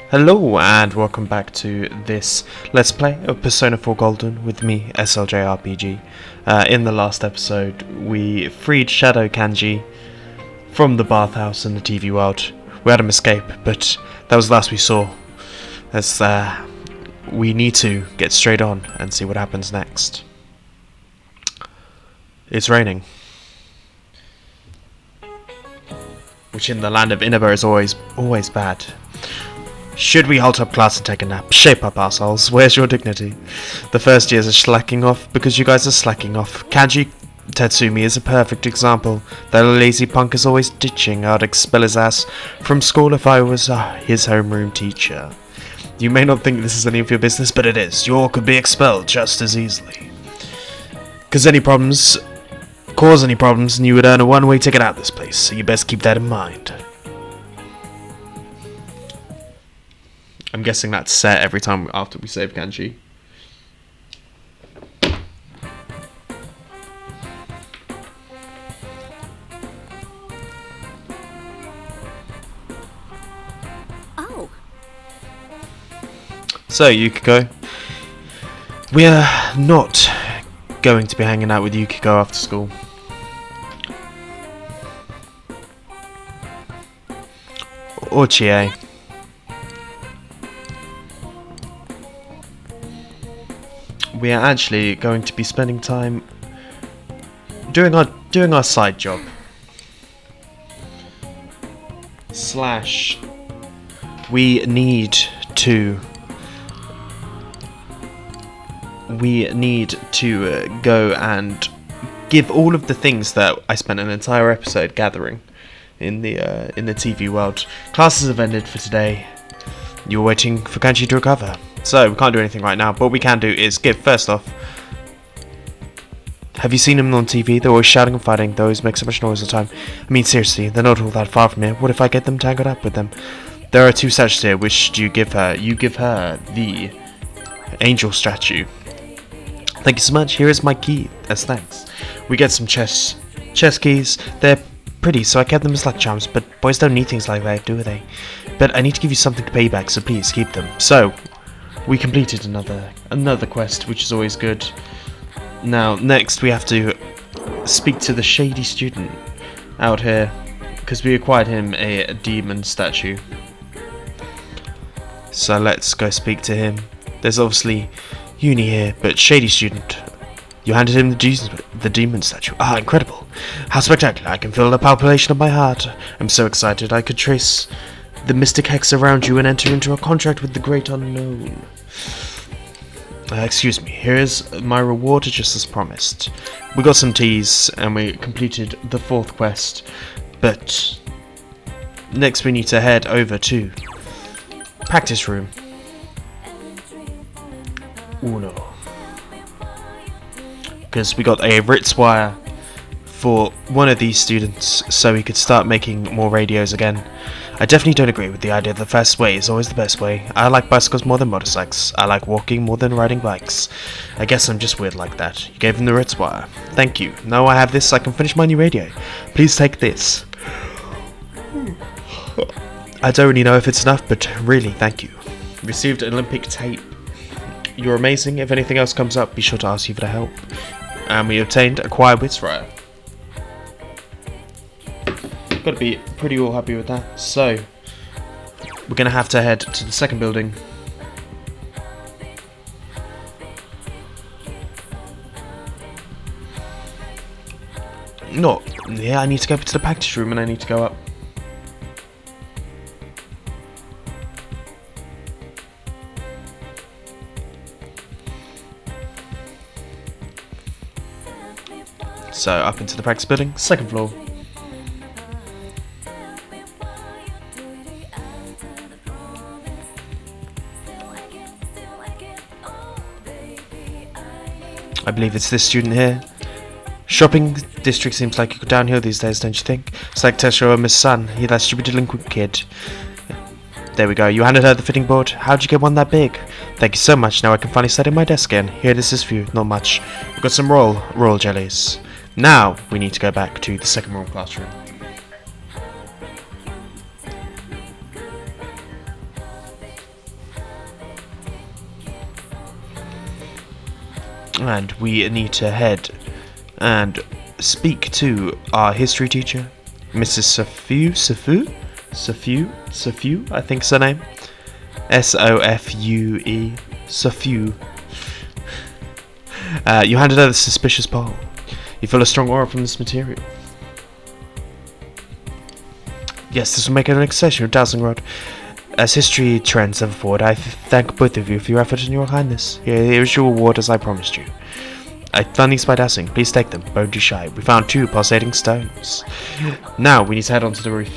Hello and welcome back to this Let's Play of Persona 4 Golden with me, SLJRPG. In the last episode, we freed Shadow Kanji from the bathhouse in the TV world. We had him escape, but that was the last we saw. As we need to get straight on and see what happens next. It's raining. Which in the land of Inaba is always bad. Should we halt up class and take a nap? Shape up, assholes. Where's your dignity? The first years are slacking off because you guys are slacking off. Kanji Tetsumi is a perfect example. That lazy punk is always ditching. I'd expel his ass from school if I was his homeroom teacher. You may not think this is any of your business, but it is. You all could be expelled just as easily. Cause any problems, and you would earn a one-way ticket out of this place. So you best keep that in mind. I'm guessing that's set every time after we save Kanji. Oh. So, Yukiko. We're not going to be hanging out with Yukiko after school. Or Chie. We are actually going to be spending time doing our side job. / we need to go and give all of the things that I spent an entire episode gathering in the TV world. Classes have ended for today. You're waiting for Kanji to recover. So, we can't do anything right now, but what we can do is give, first off, have you seen them on TV? They're always shouting and fighting, they always make so much noise all the time. I mean, seriously, they're not all that far from here. What if I get them tangled up with them? There are two statues here, which do you give her? You give her the angel statue. Thank you so much, here is my key, as thanks. We get some chess keys, they're pretty, so I kept them as luck charms, but boys don't need things like that, do they? But I need to give you something to pay back, so please keep them. So, we completed another quest, which is always good. Now, next we have to speak to the shady student out here, because we acquired him a demon statue. So let's go speak to him. There's obviously Uni here, but shady student, you handed him the demon statue. Ah, incredible! How spectacular! I can feel the palpitation of my heart. I'm so excited I could trace the mystic hex around you and enter into a contract with the great unknown. Excuse me, here's my reward just as promised. We got some teas and we completed the fourth quest, but next we need to head over to practice room. Uno. Because we got a Ritz wire for one of these students so he could start making more radios again. I definitely don't agree with the idea that the fast way is always the best way. I like bicycles more than motorcycles. I like walking more than riding bikes. I guess I'm just weird like that. You gave him the Ritz wire. Thank you. Now I have this, I can finish my new radio. Please take this. I don't really know if it's enough, but really, thank you. Received Olympic tape. You're amazing. If anything else comes up, be sure to ask you for the help. And we obtained a quiet wits wire. Gotta be pretty all happy with that. So, we're gonna have to head to the second building. Yeah, I need to go to the practice room and I need to go up. So, up into the practice building, second floor. I believe it's this student here. Shopping district seems like you go downhill these days, don't you think? It's like Tesho and Miss Sun. He that stupid delinquent kid. There we go. You handed her the fitting board. How'd you get one that big? Thank you so much. Now I can finally set in my desk again. Here, this is for you. Not much. We've got some royal jellies. Now we need to go back to the second room classroom. And we need to head and speak to our history teacher, Mrs. Sofue, I think's her name. Sofue. Sofue. You handed her the suspicious pole. You feel a strong aura from this material. Yes, this will make an exceptional dazzling rod. As history trends ever forward, I thank both of you for your effort and your kindness. Here is your reward as I promised you. I found these by dancing. Please take them. Don't be shy. We found 2 pulsating stones. Now we need to head onto the roof.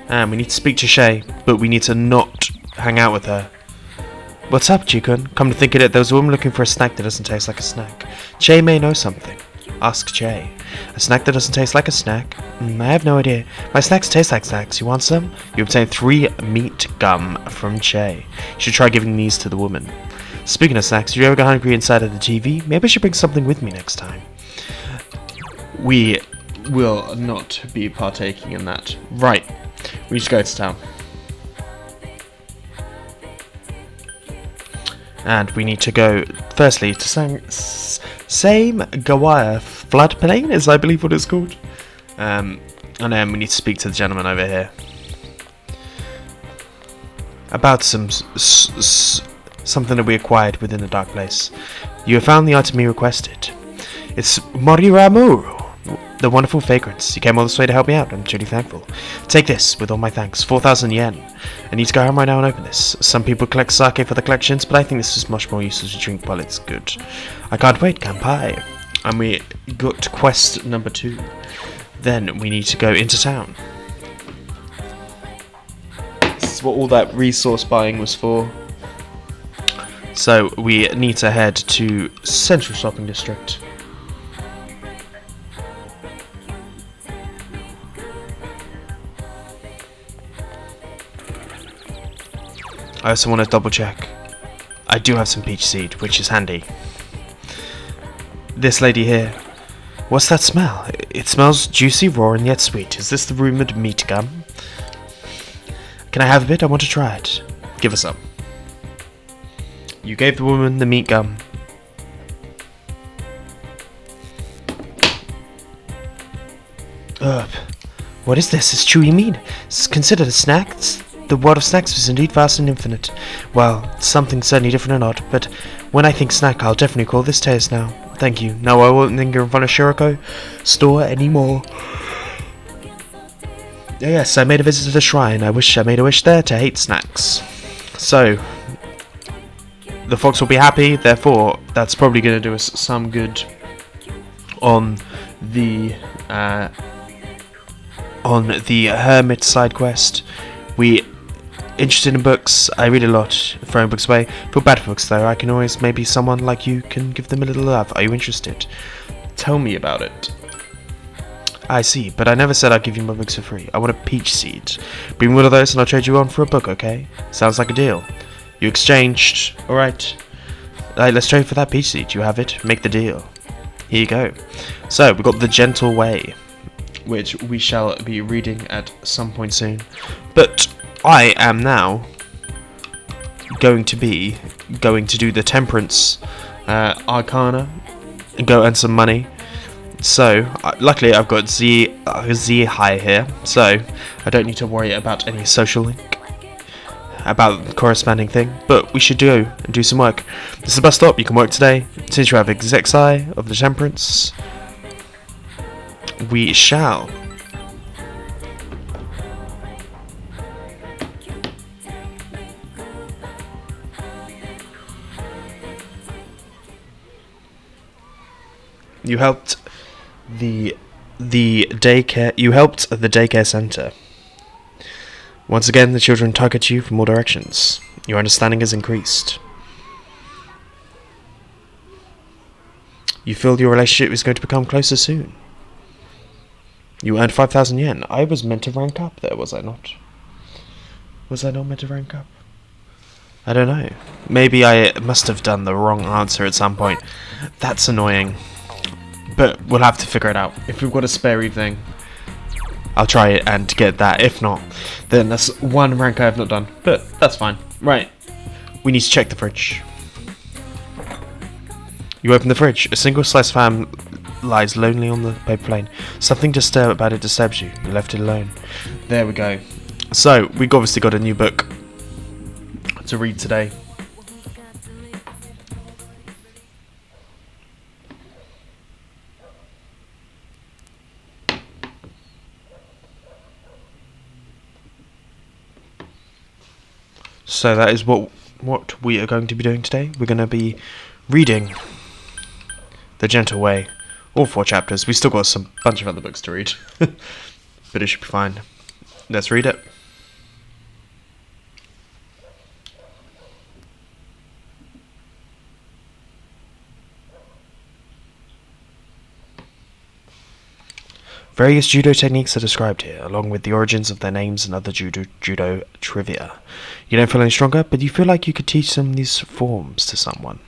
And we need to speak to Shay, but we need to not hang out with her. What's up, Chikun? Come to think of it, there was a woman looking for a snack that doesn't taste like a snack. Che may know something. Ask Che. A snack that doesn't taste like a snack? I have no idea. My snacks taste like snacks. You want some? You obtain 3 meat gum from Che. You should try giving these to the woman. Speaking of snacks, if you ever get hungry inside of the TV, maybe I should bring something with me next time. We will not be partaking in that. Right. We need to go to town. And we need to go, firstly, to Same Gawire floodplain, is I believe what it's called. And then we need to speak to the gentleman over here. About something that we acquired within the dark place. You have found the item you requested. It's Moriramuru, the wonderful fragrance. You came all this way to help me out. I'm truly thankful. Take this, with all my thanks. 4,000 yen. I need to go home right now and open this. Some people collect sake for the collections, but I think this is much more useful to drink while it's good. I can't wait, Kanpai. And we got quest number 2. Then we need to go into town. This is what all that resource buying was for. So we need to head to Central Shopping District. I also want to double check. I do have some peach seed, which is handy. This lady here. What's that smell? It smells juicy, raw, and yet sweet. Is this the rumoured meat gum? Can I have a bit? I want to try it. Give us some. You gave the woman the meat gum. What is this? It's chewy meat. It's considered a snack? The world of snacks is indeed vast and infinite. Well, something certainly different and odd, but when I think snack, I'll definitely call this taste now. Thank you. No, I won't linger in front of Shiroko store anymore. Yes, I made a visit to the shrine. I made a wish there to hate snacks. So, the fox will be happy, therefore, that's probably going to do us some good on the hermit side quest. We interested in books. I read a lot, throwing books away. Feel bad for books though. I can always, maybe someone like you can give them a little love. Are you interested? Tell me about it. I see, but I never said I'd give you my books for free. I want a peach seed. Bring one of those and I'll trade you on for a book, okay? Sounds like a deal. You exchanged. Alright. Let's trade for that peach seed. You have it. Make the deal. Here you go. So, we've got The Gentle Way, which we shall be reading at some point soon. But I am now going to do the Temperance Arcana and go earn some money. So, luckily I've got Z High here, so I don't need to worry about any social link, about the corresponding thing, but we should do some work. This is the bus stop, you can work today. Since you have Exec Eye of the Temperance, we shall. You helped the daycare center. Once again, the children tug at you from all directions. Your understanding has increased. You feel your relationship is going to become closer soon. You earned 5,000 yen. I was meant to rank up there, was I not? Was I not meant to rank up? I don't know. Maybe I must have done the wrong answer at some point. That's annoying. But we'll have to figure it out. If we've got a spare evening, I'll try it and get that. If not, then that's one rank I have not done. But that's fine. Right. We need to check the fridge. You open the fridge. A single slice of ham lies lonely on the paper plane. Something about it disturbs you. You left it alone. There we go. So, we've obviously got a new book to read today. So that is what we are going to be doing today. We're going to be reading The Gentle Way. All 4 chapters. We still got bunch of other books to read. But it should be fine. Let's read it. Various judo techniques are described here, along with the origins of their names and other judo trivia. You don't feel any stronger, but you feel like you could teach some of these forms to someone.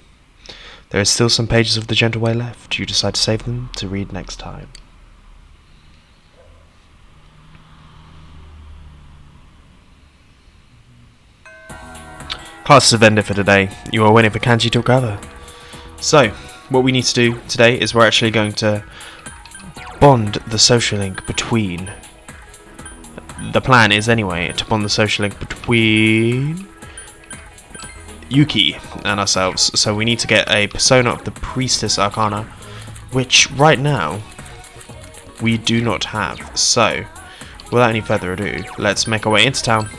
There is still some pages of The Gentle Way left. You decide to save them to read next time. Classes have ended for today. You are waiting for Kanji to recover. So, what we need to do today is we're actually going to bond the social link between... The plan is, anyway, to bond the social link between Yuki and ourselves. So we need to get a persona of the Priestess Arcana, which, right now, we do not have. So, without any further ado, let's make our way into town.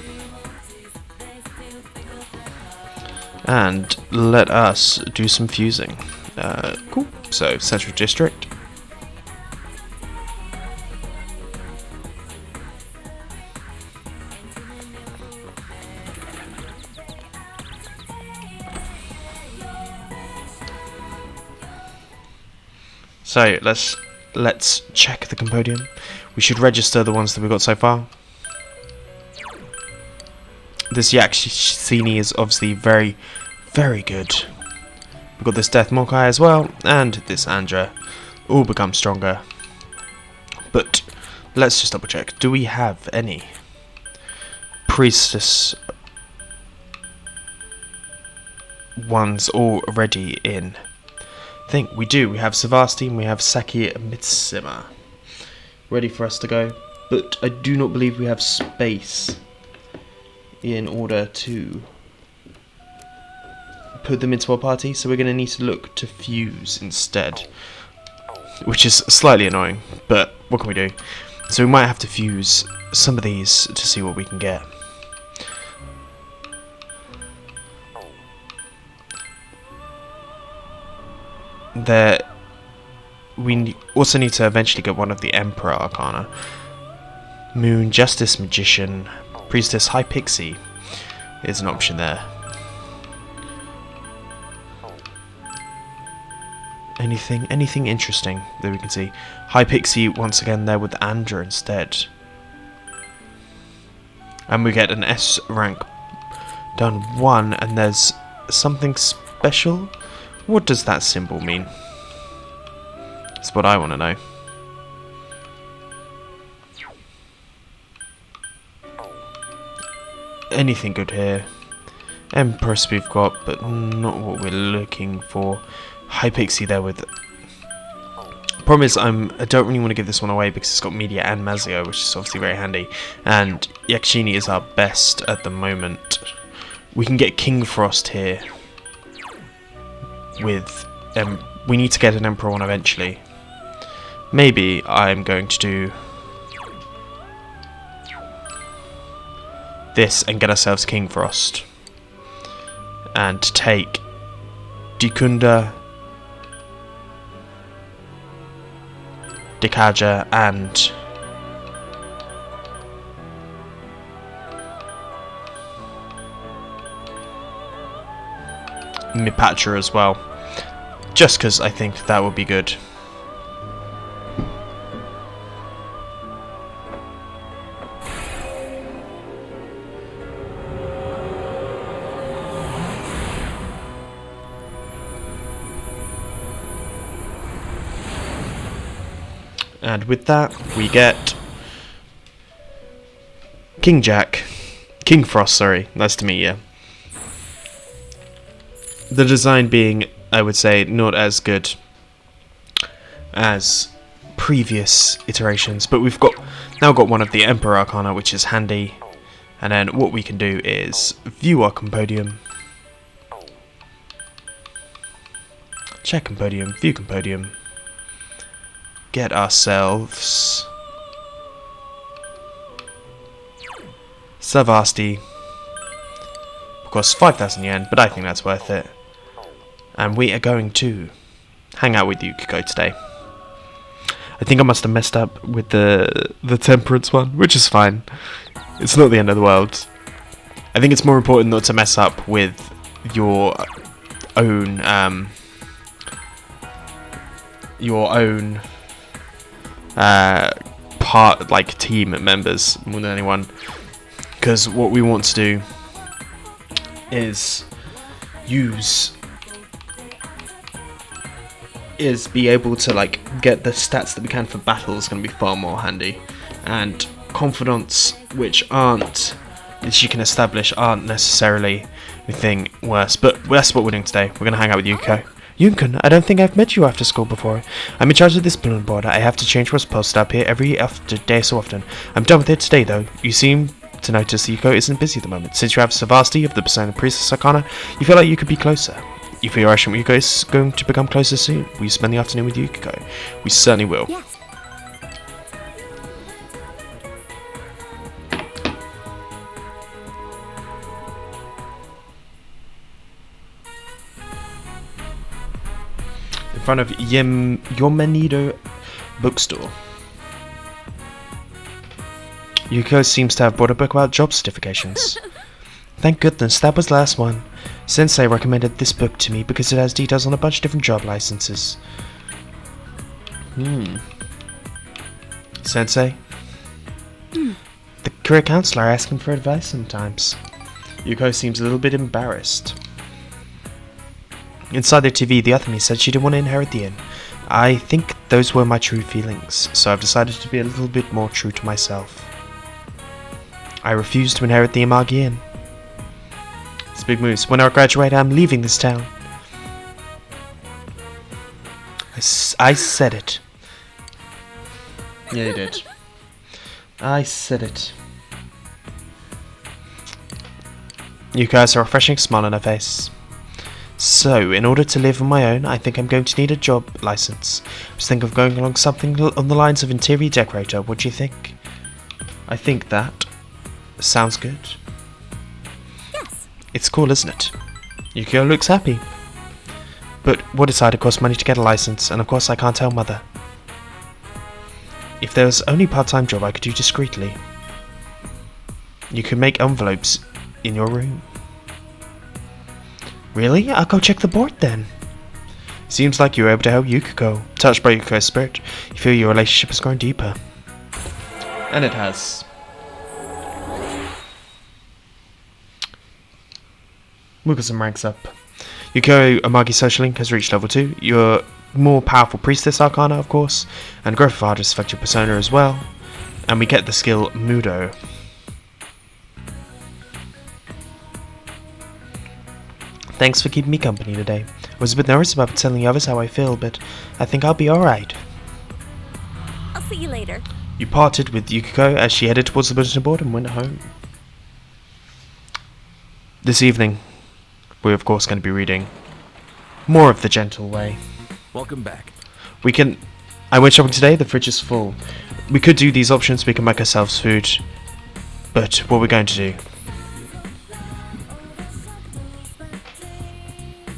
And let us do some fusing. Cool. So, Central District. So let's check the Compodium. We should register the ones that we've got so far. This Yaksini is obviously very, very good. We've got this Death Mokai as well, and this Andra. All become stronger. But let's just double check. Do we have any Priestess ones already in? I think we do. We have Savasti and we have Saki Mitsima ready for us to go, but I do not believe we have space in order to put them into our party, so we're going to need to look to fuse instead, which is slightly annoying, but what can we do? So we might have to fuse some of these to see what we can get. We also need to eventually get one of the Emperor Arcana. Moon, Justice, Magician, Priestess, High Pixie is an option there. Anything interesting that we can see? High Pixie once again there with Andra instead. And we get an S rank done 1, and there's something special. What does that symbol mean? That's what I want to know. Anything good here? Empress we've got, but not what we're looking for. High Pixie there with... Problem is, I don't really want to give this one away because it's got Media and Mazio, which is obviously very handy. And Yakshini is our best at the moment. We can get King Frost here. With... we need to get an Emperor one eventually. Maybe I'm going to do this and get ourselves King Frost. And take Dikunda, Dikaja, and Mipatra as well. Just because I think that would be good. And with that, we get King Frost, sorry. Nice to meet you. The design being, I would say, not as good as previous iterations, but we've now got one of the Emperor Arcana, which is handy. And then what we can do is view our compodium, check compodium, view compodium, get ourselves Savasti. Of course, 5,000 yen, but I think that's worth it. And we are going to hang out with Yukiko today. I think I must have messed up with the temperance one, which is fine. It's not the end of the world. I think it's more important not to mess up with your own part, like team members, more than anyone. Because what we want to do is be able to like get the stats that we can for battle is going to be far more handy, and confidants which you can establish aren't necessarily anything worse. But that's what we're doing today. We're going to hang out with Yukiko. Yukon, I don't think I've met you after school before. I'm in charge of this bulletin board. I have to change what's posted up here every day so often. I'm done with it today though. You seem to notice Yukiko isn't busy at the moment. Since you have Savasti of the Persona Priestess Arcana, you feel like you could be closer. You feel your relation with Yukiko is going to become closer soon. Will you spend the afternoon with Yukiko? We certainly will. Yes. In front of Yomenido bookstore. Yukiko seems to have bought a book about job certifications. Thank goodness, that was the last one. Sensei recommended this book to me because it has details on a bunch of different job licenses. Sensei? The career counselor asking for advice sometimes. Yukiko seems a little bit embarrassed. Inside the TV, the other me said she didn't want to inherit the inn. I think those were my true feelings, so I've decided to be a little bit more true to myself. I refuse to inherit the Imagi Inn. It's big moves. When I graduate, I'm leaving this town. I said it. Yeah, you did. I said it. Yukiko has a refreshing smile on her face. So, in order to live on my own, I think I'm going to need a job license. I was thinking of going along something on the lines of interior decorator. What do you think? I think that sounds good. Yes. It's cool, isn't it? Yukiko looks happy. But what decided costs money to get a license, and of course I can't tell Mother. If there was only a part-time job I could do discreetly. You could make envelopes in your room. Really? I'll go check the board then. Seems like you were able to help Yukiko. Touched by Yukiko's spirit, you feel your relationship has grown deeper. And it has. We'll get some ranks up. Yukiko Amagi Social Link has reached level 2. Your more powerful Priestess Arcana, of course, and Growth of Artists affect your persona as well. And we get the skill Mudo. Thanks for keeping me company today. I was a bit nervous about telling the others how I feel, but I think I'll be alright. I'll see you later. You parted with Yukiko as she headed towards the bulletin board and went home. This evening, we're of course going to be reading more of The Gentle Way. Welcome back. I went shopping today, the fridge is full. We could do these options, we can make ourselves food, but what we're going to do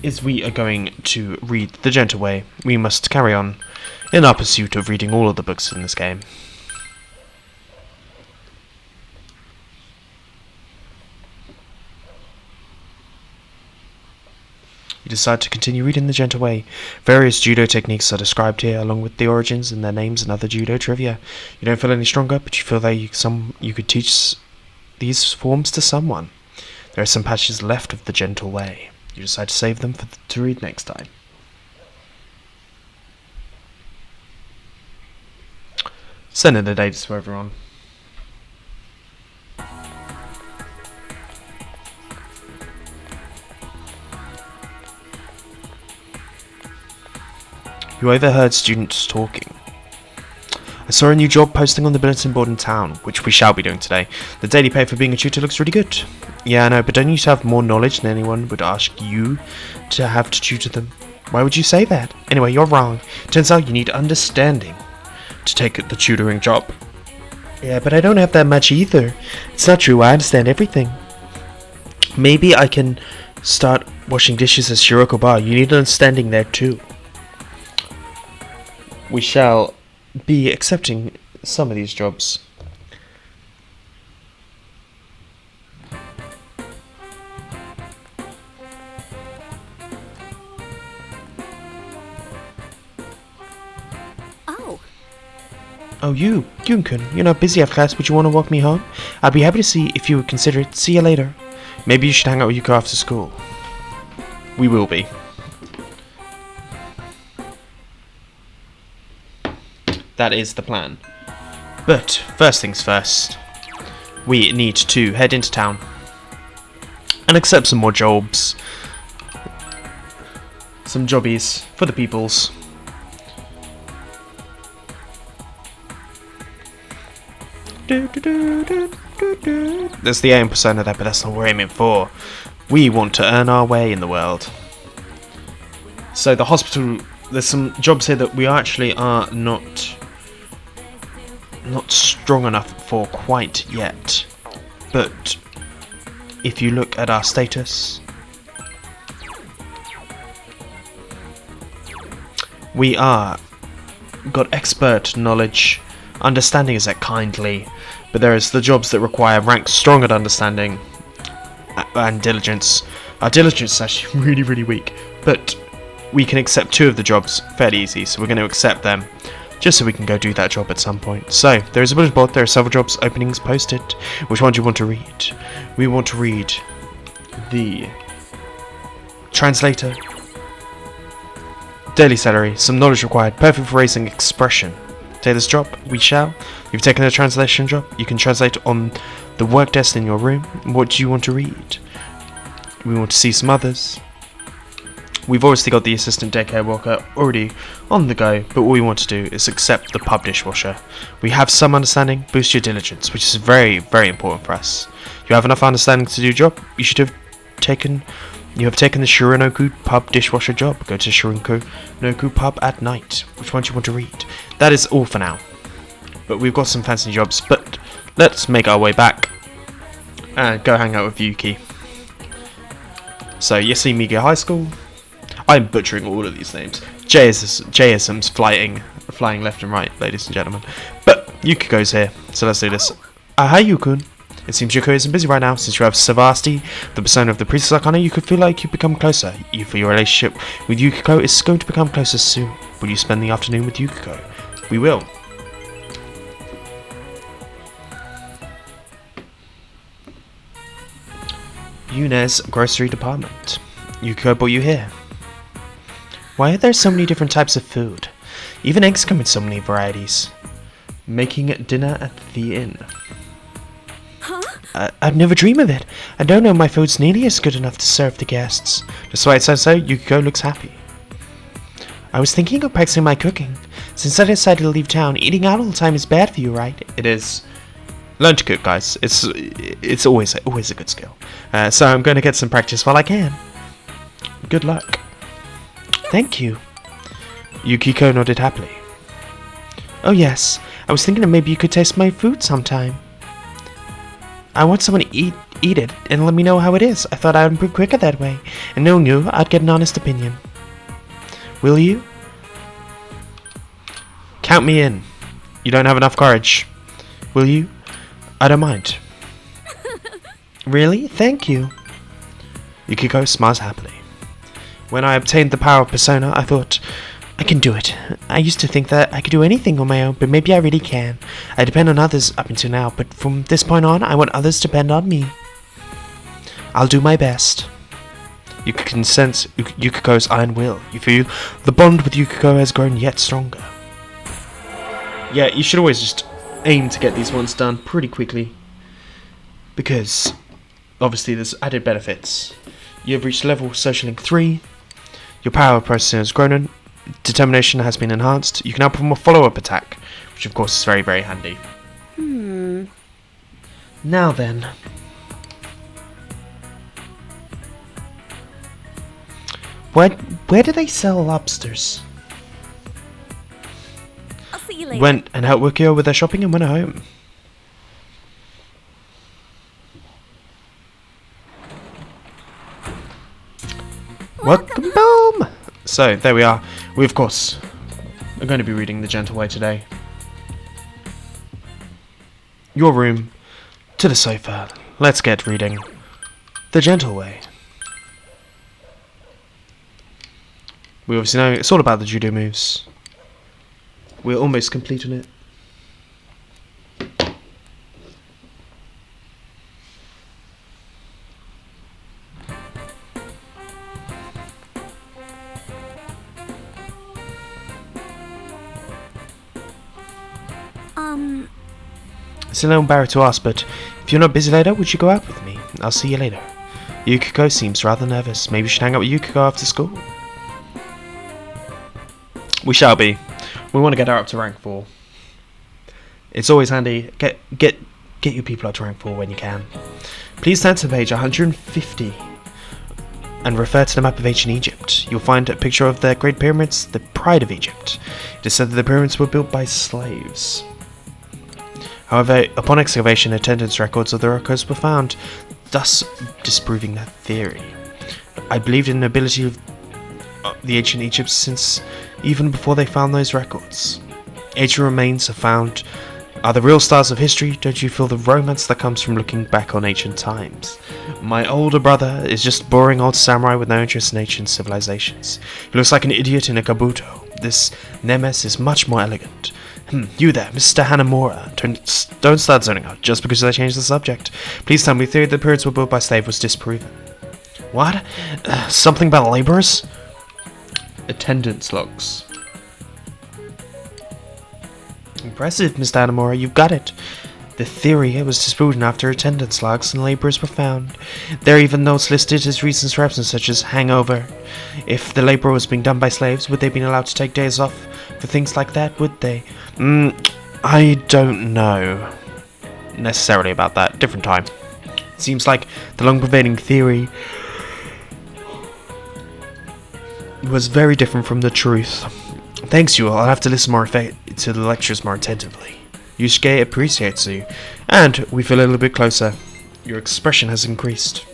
is we are going to read The Gentle Way. We must carry on in our pursuit of reading all of the books in this game. You decide to continue reading The Gentle Way. Various judo techniques are described here, along with the origins and their names and other judo trivia. You don't feel any stronger, but you feel that you could teach these forms to someone. There are some passages left of The Gentle Way. You decide to save them to read next time. Sending the dates to everyone. You overheard students talking. I saw a new job posting on the bulletin board in town, which we shall be doing today. The daily pay for being a tutor looks really good. Yeah, I know, but don't you have more knowledge than anyone would ask you to have to tutor them? Why would you say that? Anyway, you're wrong. Turns out you need understanding to take the tutoring job. Yeah, but I don't have that much either. It's not true, I understand everything. Maybe I can start washing dishes as Shiroko-ba. You need understanding there too. We shall be accepting some of these jobs. Oh, Yun-kun, you're not busy after class. Would you want to walk me home? I'd be happy to see if you would consider it. See you later. Maybe you should hang out with Yuko after school. We will be. That is the plan. But first things first, we need to head into town and accept some more jobs. Some jobbies for the peoples. There's the aim persona there, but that's not what we're aiming for. We want to earn our way in the world. So the hospital, there's some jobs here that we actually are not strong enough for quite yet. But if you look at our status, we are got expert knowledge. Understanding is at kindly, but there is the jobs that require rank strong at understanding and diligence. Our diligence is actually really, really weak, but we can accept 2 of the jobs fairly easy, so we're going to accept them just so we can go do that job at some point. So there is a bulletin board. There are several jobs openings posted. Which one do you want to read? We want to read the translator, daily salary, some knowledge required, perfect for raising expression. Take this job, we shall. You've taken a translation job. You can translate on the work desk in your room. What do you want to read? We want to see some others. We've obviously got the assistant daycare worker already on the go, but what we want to do is accept the pub dishwasher. We have some understanding, boost your diligence, which is very, very important for us. You have enough understanding to do a job. You have taken the Shurinoku pub dishwasher job. Go to Shurinoku pub at night. Which one do you want to read? That is all for now. But we've got some fancy jobs, but let's make our way back and go hang out with Yuki. So, Yosemite High School. I'm butchering all of these names. JSM's flying left and right, ladies and gentlemen. But Yukiko's here, so let's do this. Hi, Yukun. It seems Yukiko isn't busy right now. Since you have Savasti, the persona of the Priestess Arcana, you could feel like you've become closer. You feel your relationship with Yukiko is going to become closer soon. Will you spend the afternoon with Yukiko? We will. Yune's grocery department. Yukiko brought you here. Why are there so many different types of food? Even eggs come in so many varieties. Making dinner at the inn. Huh? I'd never dream of it. I don't know my food's nearly as good enough to serve the guests. Despite it says so, Yukiko looks happy. I was thinking of practicing my cooking. Since I decided to leave town, eating out all the time is bad for you, right? It is. Learn to cook, guys. It's always a good skill. So I'm going to get some practice while I can. Good luck. Thank you. Yukiko nodded happily. Oh yes, I was thinking that maybe you could taste my food sometime. I want someone to eat it and let me know how it is. I thought I would improve quicker that way, and knowing you, I'd get an honest opinion. Will you? Count me in. You don't have enough courage. Will you? I don't mind. Really? Thank you. Yukiko smiles happily. When I obtained the power of Persona, I thought, I can do it. I used to think that I could do anything on my own, but maybe I really can. I depend on others up until now, but from this point on, I want others to depend on me. I'll do my best. You can sense Yukiko's iron will. You feel the bond with Yukiko has grown yet stronger. Yeah, you should always just aim to get these ones done pretty quickly, because obviously there's added benefits. You have reached level Social Link 3. Your power processor has grown determination has been enhanced. You can now perform a follow-up attack, which of course is very, very handy. Now then. Where do they sell lobsters? I'll see you later. Went and helped Yukiko with their shopping and went home. Welcome home! So, there we are. We, of course, are going to be reading The Gentle Way today. Your room, to the sofa. Let's get reading The Gentle Way. We obviously know it's all about the judo moves. We're almost complete on it. It's a little embarrassing to ask, but if you're not busy later, would you go out with me? I'll see you later. Yukiko seems rather nervous. Maybe we should hang out with Yukiko after school. We shall be. We want to get her up to rank 4. It's always handy. Get your people up to rank 4 when you can. Please turn to page 150 and refer to the map of ancient Egypt. You'll find a picture of the Great Pyramids, the pride of Egypt. It is said that the pyramids were built by slaves. However, upon excavation, attendance records of the workers were found, thus disproving that theory. I believed in the ability of the ancient Egypt since even before they found those records. Ancient remains are the real stars of history. Don't you feel the romance that comes from looking back on ancient times? My older brother is just a boring old samurai with no interest in ancient civilizations. He looks like an idiot in a kabuto. This Nemes is much more elegant. You there, Mr. Hanamura. Don't start zoning out just because I changed the subject. Please tell me the theory that the pyramids were built by slaves was disproven. What? Something about laborers? Attendance logs. Impressive, Mr. Hanamura, you've got it. The theory was disproven after attendance logs and laborers were found. There are even notes listed as reasons for absence, such as hangover. If the labor was being done by slaves, would they have been allowed to take days off for things like that, would they? I don't know necessarily about that. Different time. Seems like the long prevailing theory was very different from the truth. Thanks, you all. I'll have to listen more to the lectures more attentively. Yusuke appreciates you, and we feel a little bit closer. Your expression has increased.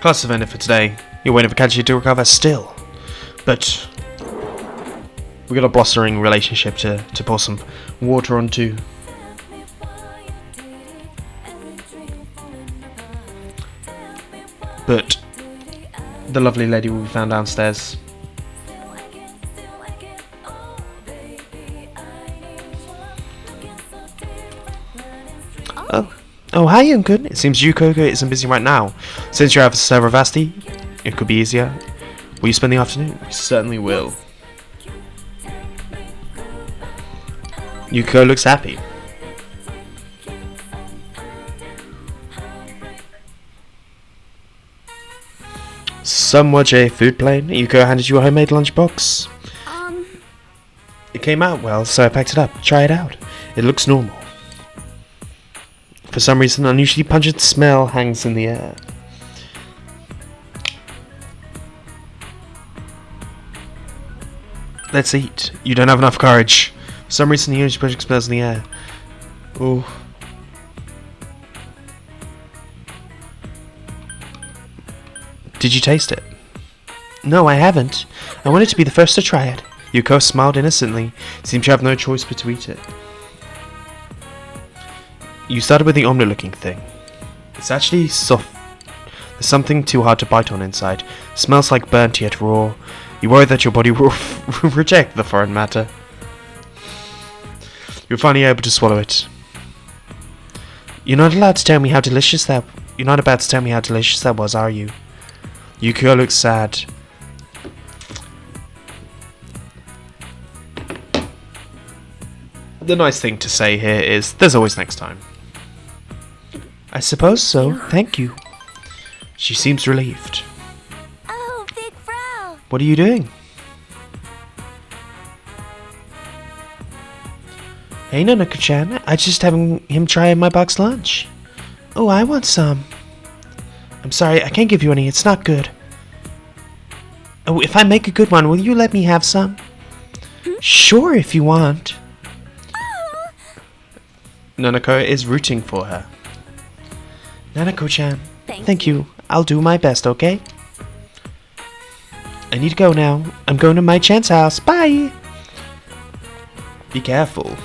Class event for today. You're waiting for Kaji to recover still, but we got a blossoming relationship to pour some water onto. But the lovely lady will be found downstairs. Oh, hi, Yunkun. It seems Yukiko isn't busy right now. Since you're out of Seravasti, it could be easier. Will you spend the afternoon? We certainly will. Yukiko looks happy. Somewhat a food plane. Yukiko handed you a homemade lunchbox. It came out well, so I packed it up. Try it out. It looks normal. For some reason, an unusually pungent smell hangs in the air. Let's eat. You don't have enough courage. For some reason, the unusually pungent smells in the air. Oh. Did you taste it? No, I haven't. I wanted to be the first to try it. Yuko smiled innocently. Seemed to have no choice but to eat it. You started with the omelette-looking thing. It's actually soft. There's something too hard to bite on inside. Smells like burnt yet raw. You worry that your body will reject the foreign matter. You're finally able to swallow it. You're not allowed to tell me how delicious that. You're not about to tell me how delicious that was, are you? Yukiko looks sad. The nice thing to say here is, there's always next time. I suppose so, thank you. She seems relieved. Oh, big bro. What are you doing? Hey, Nanako-chan. I just having him try my box lunch. Oh, I want some. I'm sorry, I can't give you any. It's not good. Oh, if I make a good one, will you let me have some? Sure, if you want. Nanako is rooting for her. Nanako-chan, thank you. I'll do my best, okay? I need to go now. I'm going to my Chan's house. Bye! Be careful.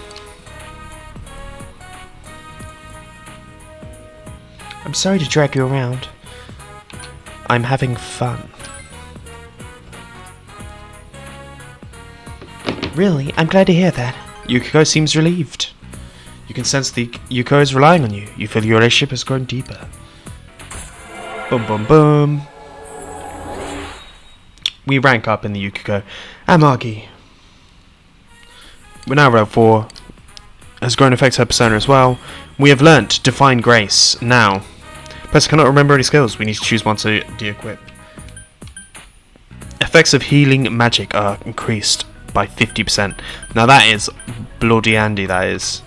I'm sorry to drag you around. I'm having fun. Really? I'm glad to hear that. Yukiko seems relieved. You can sense the Yukiko is relying on you. You feel your relationship has grown deeper. Boom, boom, boom. We rank up in the Yukiko. Amagi. We're now level 4. Has grown effects her persona as well. We have learnt Divine Grace. Now, person cannot remember any skills. We need to choose one to de-equip. Effects of healing magic are increased by 50%. Now that is bloody handy, that is.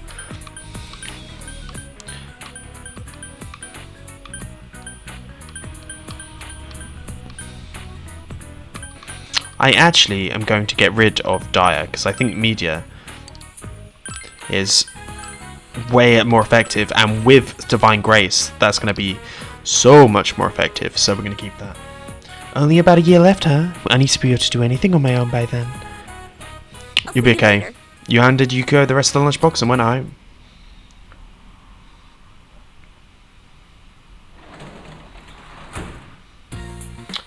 I actually am going to get rid of Dire, because I think Media is way more effective, and with Divine Grace, that's going to be so much more effective, so we're going to keep that. Only about a year left, huh? I need to be able to do anything on my own by then. You'll be okay. Later. You handed Yukiko the rest of the lunchbox and went home.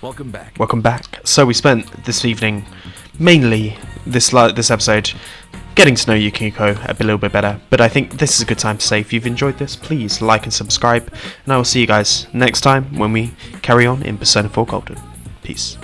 Welcome back. Welcome back. So we spent this evening, mainly this episode, getting to know Yukiko a little bit better. But I think this is a good time to say, if you've enjoyed this, please like and subscribe. And I will see you guys next time when we carry on in Persona 4 Golden. Peace.